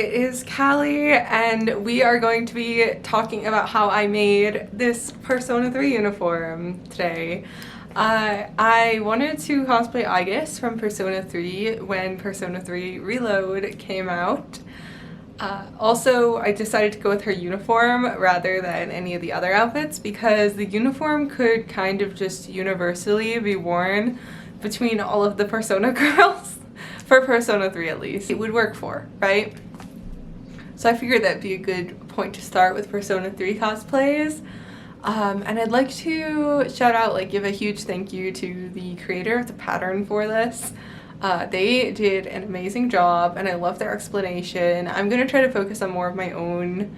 it is Callie, and we are going to be talking about how I made this Persona 3 uniform today. I wanted to cosplay Aigis from Persona 3 when Persona 3 Reload came out. Also, I decided to go with her uniform rather than any of the other outfits because the uniform could kind of just universally be worn between all of the Persona girls, for Persona 3 at least. It would work for, right? So I figured that'd be a good point to start with Persona 3 cosplays. And I'd like to shout out, give a huge thank you to the creator of the pattern for this. They did an amazing job and I love their explanation. I'm gonna try to focus on more of my own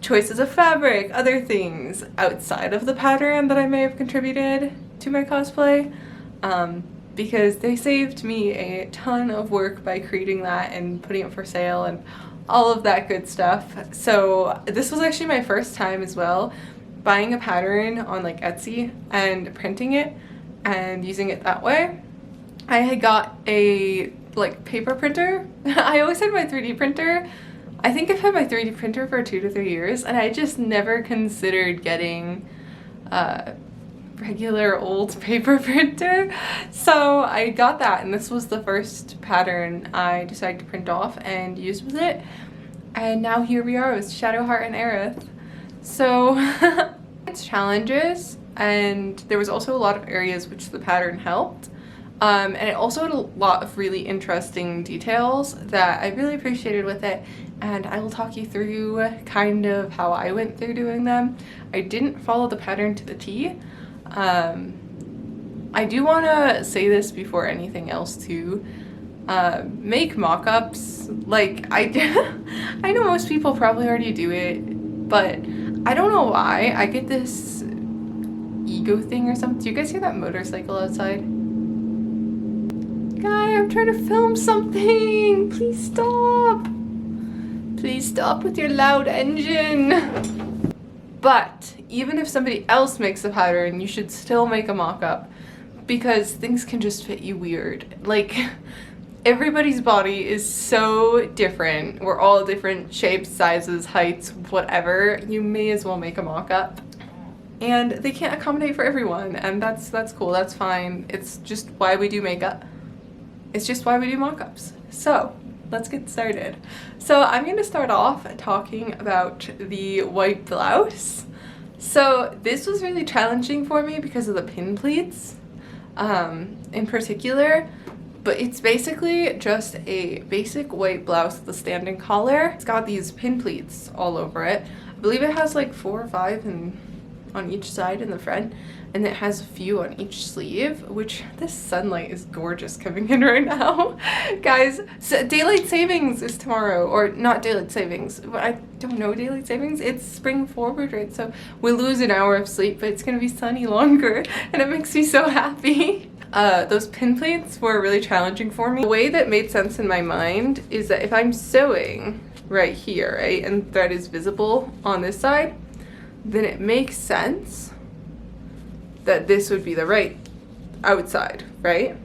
choices of fabric, other things outside of the pattern that I may have contributed to my cosplay, because they saved me a ton of work by creating that and putting it for sale and all of that good stuff. So this was actually my first time as well buying a pattern on Etsy and printing it and using it that way. I had got a paper printer. I always had my 3D printer. I think I've had my 3D printer for 2 to 3 years and I just never considered getting a regular old paper printer. So I got that and this was the first pattern I decided to print off and use with it. And now here we are with Shadowheart and Aerith. So it's challenges, and there was also a lot of areas which the pattern helped. And it also had a lot of really interesting details that I really appreciated with it, and I will talk you through kind of how I went through doing them. I didn't follow the pattern to the T. I do want to say this before anything else too. Make mock-ups. I know most people probably already do it, but I don't know why. I get this ego thing or something. Do you guys hear that motorcycle outside? Guy, I'm trying to film something! Please stop! Please stop with your loud engine! But even if somebody else makes a pattern, you should still make a mock-up because things can just fit you weird. Everybody's body is so different. We're all different shapes, sizes, heights, whatever. You may as well make a mock-up. And they can't accommodate for everyone, and that's cool, that's fine. It's just why we do makeup. It's just why we do mock-ups. So let's get started. So I'm going to start off talking about the white blouse. So this was really challenging for me because of the pin pleats in particular. But it's basically just a basic white blouse with a standing collar. It's got these pin pleats all over it. I believe it has 4 or 5 on each side in the front, and it has a few on each sleeve, which this sunlight is gorgeous coming in right now. Guys, so daylight savings is tomorrow, or not daylight savings, but I don't know daylight savings. It's spring forward, right? So we lose an hour of sleep, but it's gonna be sunny longer, and it makes me so happy. Those pin pleats were really challenging for me. The way that made sense in my mind is that if I'm sewing right here, right, and thread is visible on this side, then it makes sense that this would be the right outside, right?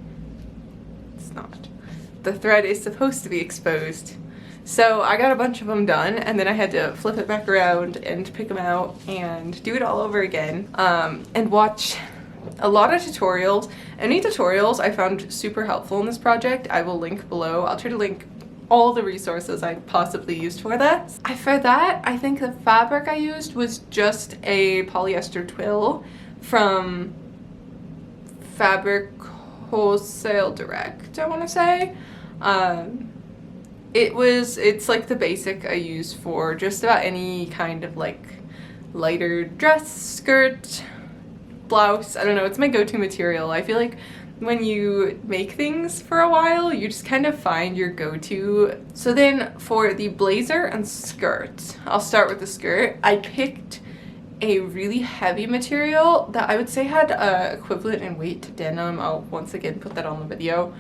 It's not. The thread is supposed to be exposed. So I got a bunch of them done, and then I had to flip it back around and pick them out and do it all over again, and watch a lot of tutorials. Any tutorials I found super helpful in this project, I will link below. I'll try to link all the resources I possibly used for this. For that, I think the fabric I used was just a polyester twill from Fabric Wholesale Direct, I want to say. It's the basic I use for just about any kind of lighter dress, skirt, blouse. I don't know, it's my go-to material. I feel like when you make things for a while, you just kind of find your go-to. So then for the blazer and skirt, I'll start with the skirt. I picked a really heavy material that I would say had equivalent in weight to denim. I'll once again put that on the video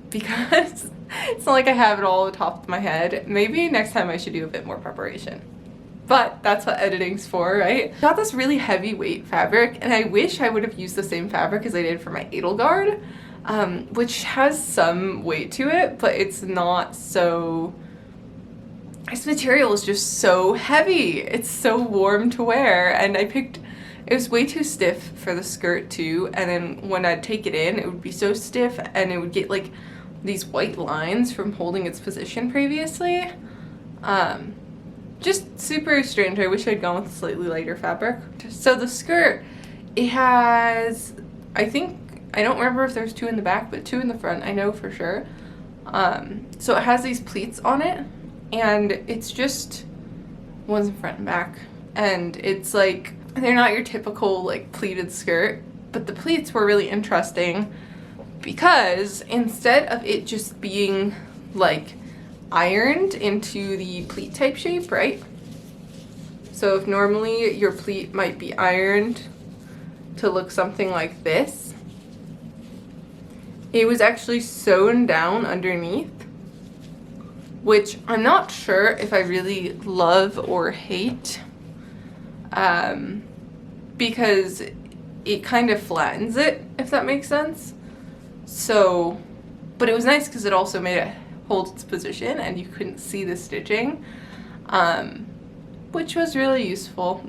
because it's not like I have it all at the top of my head. Maybe next time I should do a bit more preparation. But that's what editing's for, right? I got this really heavyweight fabric, and I wish I would have used the same fabric as I did for my Edelgard, which has some weight to it, but it's not so this material is just so heavy. It's so warm to wear, and it was way too stiff for the skirt too, and then when I'd take it in, it would be so stiff and it would get like these white lines from holding its position previously. Just super strange. I wish I'd gone with a slightly lighter fabric. So the skirt, it has, I don't remember if there's 2 in the back, but 2 in the front, I know for sure. So it has these pleats on it, and it's just one's in front and back, and it's like, they're not your typical like pleated skirt, but the pleats were really interesting because instead of it just being like ironed into the pleat type shape, right? So if normally your pleat might be ironed to look something like this, it was actually sewn down underneath, which I'm not sure if I really love or hate, because it kind of flattens it, if that makes sense. So, but it was nice because it also made it hold its position and you couldn't see the stitching, which was really useful.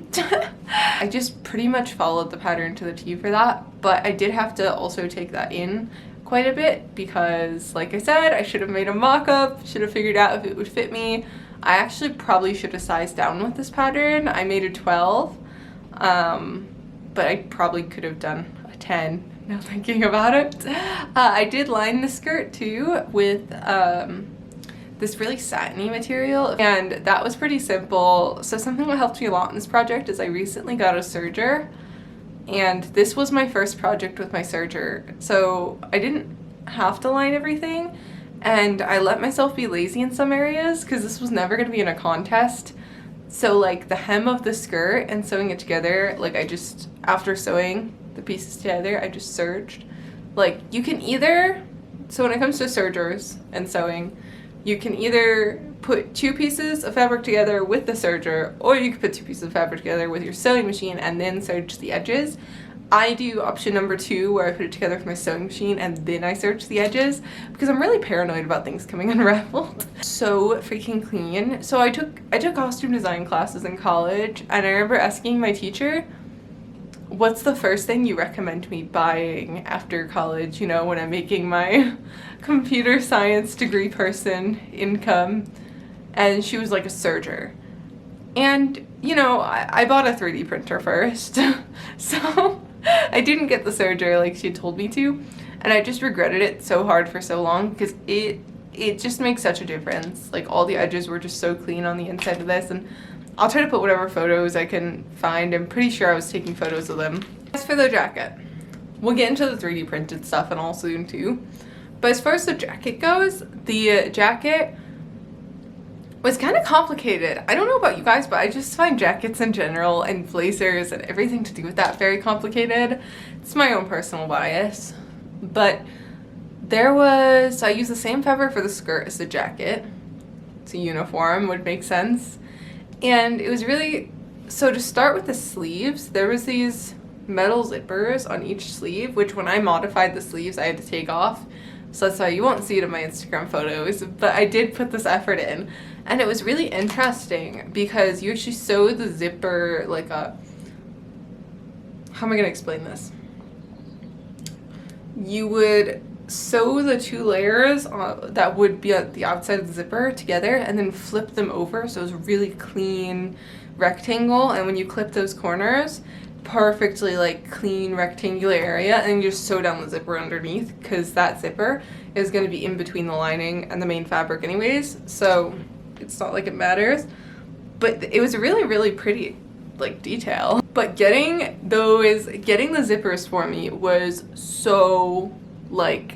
I just pretty much followed the pattern to the T for that, but I did have to also take that in quite a bit because, like I said, I should have made a mock-up, should have figured out if it would fit me. I actually probably should have sized down with this pattern. I made a 12, but I probably could have done a 10 now thinking about it. I did line the skirt too with this really satiny material, and that was pretty simple. So something that helped me a lot in this project is I recently got a serger, and this was my first project with my serger, so I didn't have to line everything, and I let myself be lazy in some areas because this was never going to be in a contest. So like the hem of the skirt and sewing it together, like I just, after sewing the pieces together, I just serged. Like you can either, so when it comes to sergers and sewing, you can either put 2 pieces of fabric together with the serger, or you can put 2 pieces of fabric together with your sewing machine and then serge the edges. I do option number 2, where I put it together with my sewing machine and then I serge the edges because I'm really paranoid about things coming unraveled. So freaking clean. So I took costume design classes in college, and I remember asking my teacher, what's the first thing you recommend me buying after college, you know, when I'm making my computer science degree person income? And she was like, a serger. And, you know, I bought a 3D printer first, so I didn't get the serger like she told me to, and I just regretted it so hard for so long because it just makes such a difference. Like all the edges were just so clean on the inside of this, and I'll try to put whatever photos I can find. I'm pretty sure I was taking photos of them. As for the jacket, we'll get into the 3D printed stuff and all soon too, but as far as the jacket goes, the jacket was kind of complicated. I don't know about you guys, but I just find jackets in general and blazers and everything to do with that very complicated. It's my own personal bias. But so I used the same fabric for the skirt as the jacket. It's a uniform, would make sense. And it was really, so to start with the sleeves, there was these metal zippers on each sleeve, which when I modified the sleeves, I had to take off. So that's why you won't see it in my Instagram photos, but I did put this effort in. And it was really interesting because you actually sew the zipper like a, how am I gonna explain this? You would sew the 2 layers that would be at the outside of the zipper together and then flip them over, so it was a really clean rectangle, and when you clip those corners, perfectly like clean rectangular area, and you just sew down the zipper underneath because that zipper is going to be in between the lining and the main fabric anyways, so it's not like it matters. But it was a really, really pretty like detail. But getting the zippers for me was so like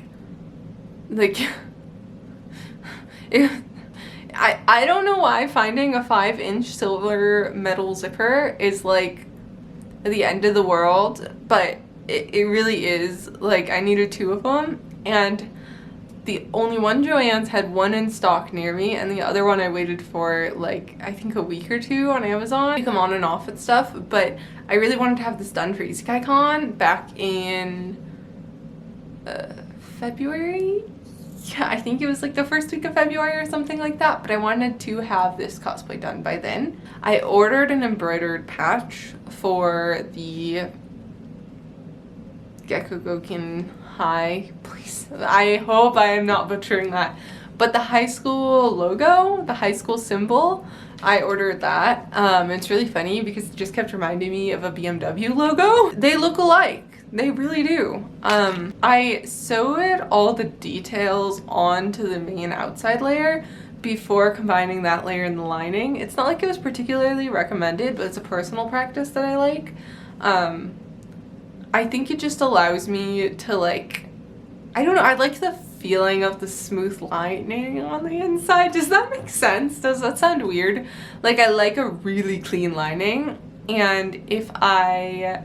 I don't know why finding a 5-inch silver metal zipper is like the end of the world, but it really is. Like I needed 2 of them, and the only one Joann's had 1 in stock near me, and the other one I waited for like I think a week or 2 on Amazon. You come on and off with stuff, but I really wanted to have this done for Gekkoukan back in February yeah, I think it was like the first week of February or something like that, but I wanted to have this cosplay done by then. I ordered an embroidered patch for the Gekkoukan high, please, I hope I am not butchering that, but the high school logo, the high school symbol, I ordered that. It's really funny because it just kept reminding me of a BMW logo. They look alike. They really do. I sewed all the details onto the main outside layer before combining that layer in the lining. It's not like it was particularly recommended, but it's a personal practice that I like. I think it just allows me to like, I don't know, I like the feeling of the smooth lining on the inside. Does that make sense? Does that sound weird? Like, I like a really clean lining, and if I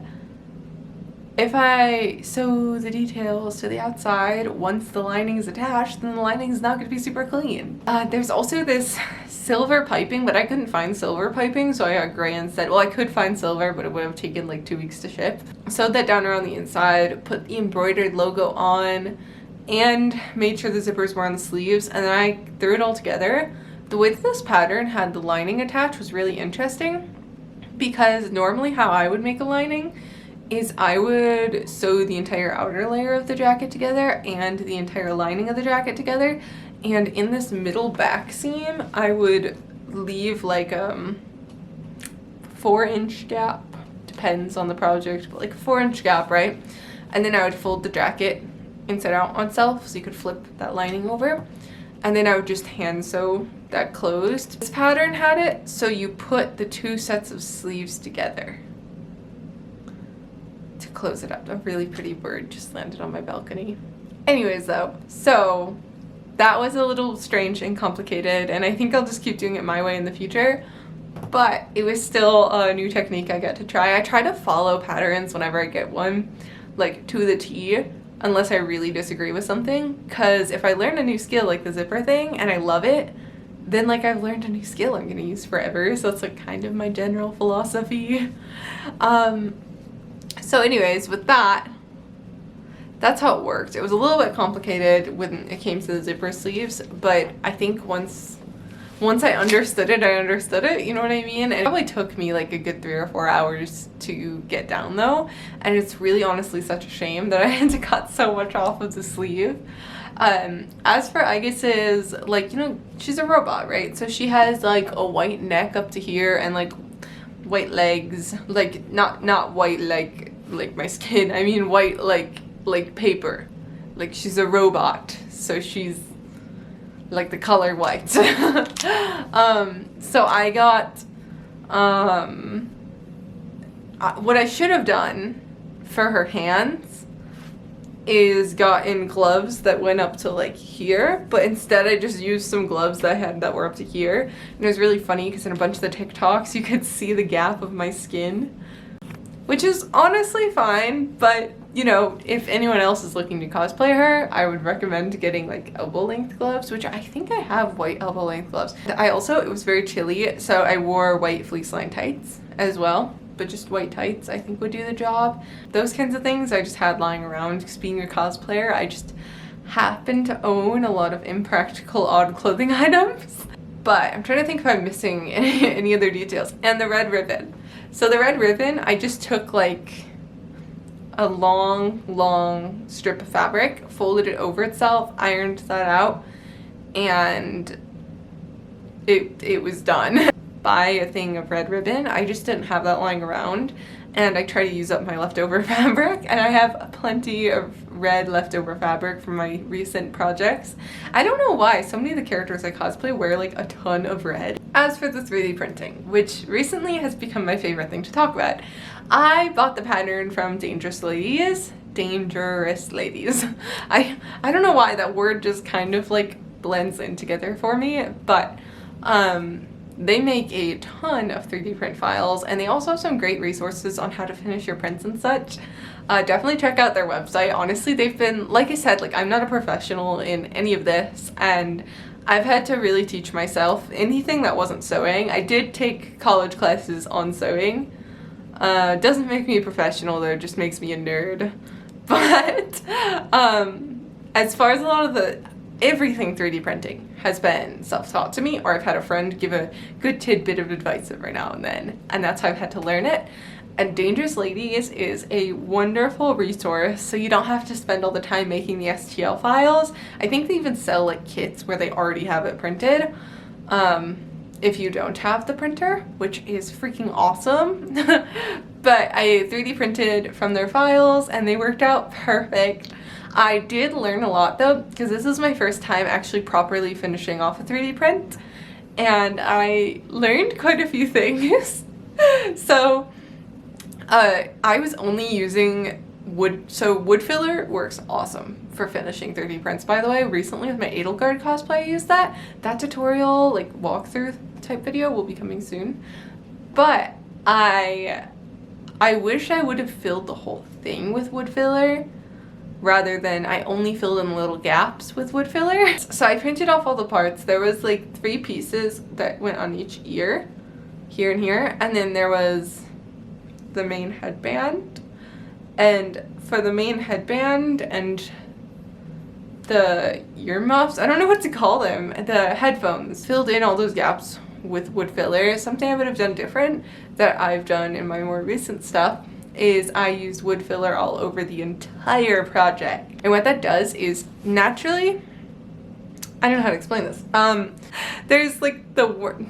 sew the details to the outside, once the lining is attached, then the lining is not going to be super clean. There's also this silver piping, but I couldn't find silver piping, so I got gray instead. Well, I could find silver, but it would have taken like 2 weeks to ship. Sewed that down around the inside, put the embroidered logo on, and made sure the zippers were on the sleeves, and then I threw it all together. The way that this pattern had the lining attached was really interesting, because normally how I would make a lining is I would sew the entire outer layer of the jacket together and the entire lining of the jacket together, and in this middle back seam I would leave like a 4-inch gap, depends on the project, but like a 4-inch gap, right? And then I would fold the jacket inside out on itself so you could flip that lining over, and then I would just hand sew that closed. This pattern had it so you put the 2 sets of sleeves together to close it up. A really pretty bird just landed on my balcony. Anyways though, so that was a little strange and complicated, and I think I'll just keep doing it my way in the future, but it was still a new technique I got to try. I try to follow patterns whenever I get one, like to the T, unless I really disagree with something, because if I learn a new skill like the zipper thing and I love it, then like I've learned a new skill I'm gonna use forever. So that's like kind of my general philosophy. So anyways, with that, that's how it worked. It was a little bit complicated when it came to the zipper sleeves, but I think once I understood it, you know what I mean? It probably took me like a good 3 or 4 hours to get down though, and it's really honestly such a shame that I had to cut so much off of the sleeve. As for Agus's, like, you know, she's a robot, right? So she has like a white neck up to here and like white legs, like not white like my skin, I mean white like paper. Like she's a robot, so she's like the color white. So I got what I should have done for her hands is gotten gloves that went up to like here, but instead I just used some gloves that I had that were up to here. And it was really funny because in a bunch of the TikToks you could see the gap of my skin, which is honestly fine, but you know, if anyone else is looking to cosplay her, I would recommend getting like elbow length gloves, which I think I have white elbow length gloves. It was very chilly, so I wore white fleece lined tights as well, but just white tights I think would do the job. Those kinds of things I just had lying around because being a cosplayer, I just happen to own a lot of impractical odd clothing items. But I'm trying to think if I'm missing any other details. And the red ribbon. So the red ribbon, I just took like a long strip of fabric, folded it over itself, ironed that out, and it was done. Buy a thing of red ribbon. I just didn't have that lying around, and I try to use up my leftover fabric, and I have plenty of red leftover fabric from my recent projects. I don't know why so many of the characters I cosplay wear like a ton of red. As for the 3D printing, which recently has become my favorite thing to talk about, I bought the pattern from Dangerous Ladies. I don't know why that word just kind of like blends in together for me, but they make a ton of 3D print files, and they also have some great resources on how to finish your prints and such. Definitely check out their website. Honestly, they've been, like I said, like I'm not a professional in any of this, and I've had to really teach myself anything that wasn't sewing. I did take college classes on sewing. Doesn't make me a professional though, just makes me a nerd. But as far as a lot of the everything 3D printing has been self-taught to me, or I've had a friend give a good tidbit of advice every now and then, and that's how I've had to learn it. And Dangerous Ladies is a wonderful resource, so you don't have to spend all the time making the STL files. I think they even sell like kits where they already have it printed, if you don't have the printer, which is freaking awesome. But I 3D printed from their files and they worked out perfect. I did learn a lot though, because this is my first time actually properly finishing off a 3D print, and I learned quite a few things. So I was only using wood, so wood filler works awesome for finishing 3D prints, by the way. Recently with my Edelgard cosplay I used that. That tutorial, like walkthrough type video, will be coming soon. But I wish I would have filled the whole thing with wood filler, rather than I only filled in little gaps with wood filler. So I printed off all the parts. There was like 3 pieces that went on each ear, here and here, and then there was the main headband. And for the main headband and the earmuffs, I don't know what to call them, the headphones, filled in all those gaps with wood filler. Something I would have done different that I've done in my more recent stuff is I used wood filler all over the entire project. And what that does is naturally, I don't know how to explain this. There's like the worm,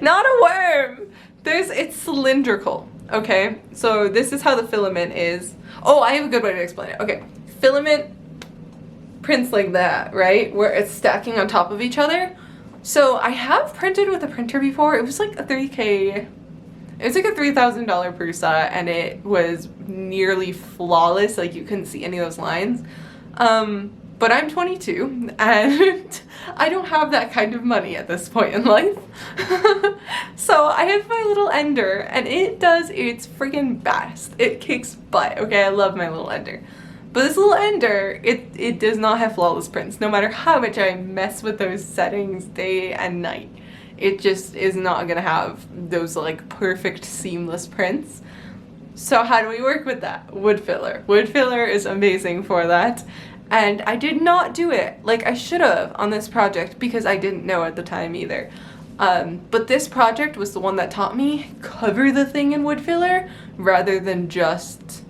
not a worm. It's cylindrical, okay? So this is how the filament is. Oh, I have a good way to explain it. Okay, filament prints like that, right? Where it's stacking on top of each other. So I have printed with a printer before. It was like a 3K. It was like a $3,000 Prusa, and it was nearly flawless. Like you couldn't see any of those lines. But I'm 22 and I don't have that kind of money at this point in life. So I have my little ender and it does its friggin' best. It kicks butt, okay? I love my little ender. But this little ender, it does not have flawless prints. No matter how much I mess with those settings day and night, it just is not gonna have those like perfect seamless prints. So how do we work with that? Wood filler. Wood filler is amazing for that. And I did not do it like I should have on this project because I didn't know at the time either. But this project was the one that taught me cover the thing in wood filler rather than just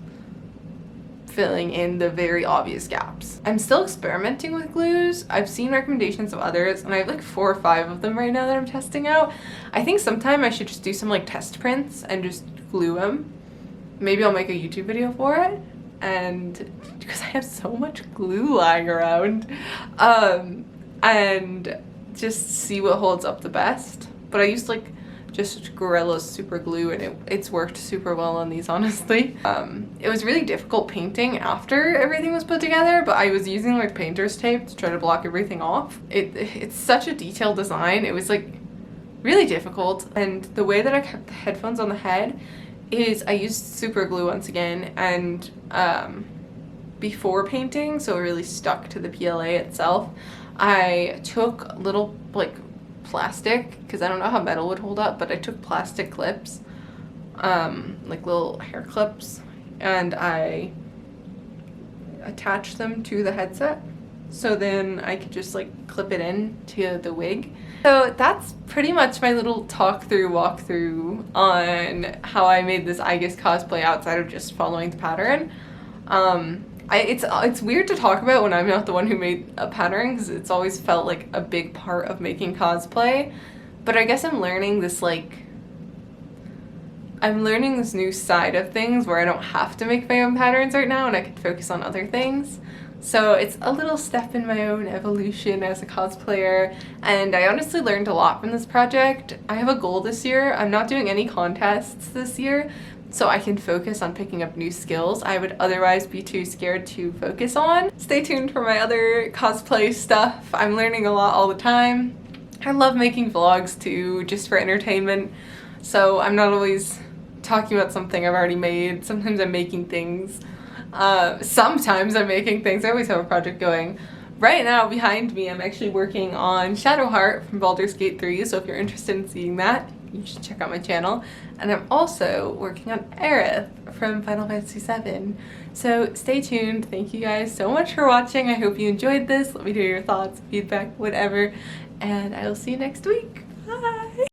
filling in the very obvious gaps. I'm still experimenting with glues. I've seen recommendations of others and I have like 4 or 5 of them right now that I'm testing out. I think sometime I should just do some like test prints and just glue them. Maybe I'll make a YouTube video for it. And because I have so much glue lying around, and just see what holds up the best. But I used like just Gorilla super glue and it's worked super well on these, honestly. It was really difficult painting after everything was put together, but I was using like painter's tape to try to block everything off. It's such a detailed design. It was like really difficult, and the way that I kept the headphones on the head is I used super glue once again, and before painting, so it really stuck to the PLA itself, I took little like plastic, because I don't know how metal would hold up, but I took plastic clips, like little hair clips, and I attached them to the headset, so then I could just like clip it in to the wig. So that's pretty much my little walkthrough on how I made this cosplay outside of just following the pattern. It's weird to talk about when I'm not the one who made a pattern, because it's always felt like a big part of making cosplay. But I guess I'm learning this new side of things where I don't have to make my own patterns right now and I can focus on other things. So it's a little step in my own evolution as a cosplayer, and I honestly learned a lot from this project. I have a goal this year. I'm not doing any contests this year, so I can focus on picking up new skills I would otherwise be too scared to focus on. Stay tuned for my other cosplay stuff. I'm learning a lot all the time. I love making vlogs too, just for entertainment, so I'm not always talking about something I've already made. Sometimes I'm making things. Sometimes I'm making things. I always have a project going. Right now behind me I'm actually working on Shadowheart from Baldur's Gate 3, so if you're interested in seeing that, you should check out my channel. And I'm also working on Aerith from Final Fantasy VII. So stay tuned. Thank you guys so much for watching. I hope you enjoyed this. Let me know your thoughts, feedback, whatever. And I will see you next week. Bye!